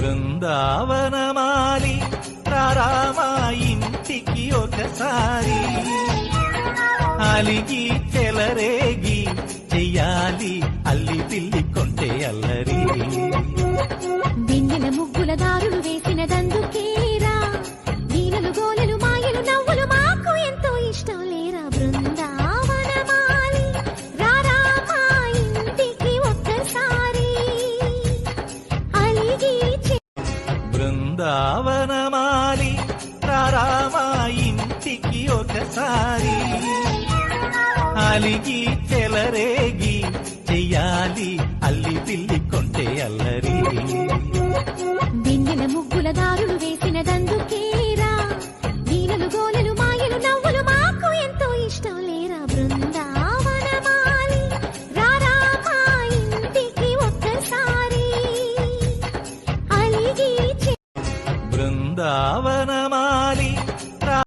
బృందావనమాలి రారామా ఇంటికి ఒకసారి, అలిగి చెలరేగి చెయ్యాలి అల్లి పిల్లి కొంటే అల్లరి. వెన్నెల ముగ్గుల దారులు వేసినదందుకేరా, నీలలు గోలెలు మాయలు నవ్వులు మాకు ఎంతో ఇష్టం లేరా. బృందావనమాలి రారామా ఇంటికి ఒక్కసారి, అలిగి బృందావనమాలి రారామా ఇంటికి ఒకసారి, అలిగి చెలరేగి చెయ్యాలి అల్లి పిల్లి కొంటే అల్లరి. వెన్నెల ముగ్గుల దారులు వేసినదందుకేరా, నీలలు గోలెలు మాయలు నవ్వులు మాకు ఎంతో ఇష్టం లేరా. బృందావనమాలి రారామా ఇంటికి ఒక్కసారి, అలిగి బృందావనమాలి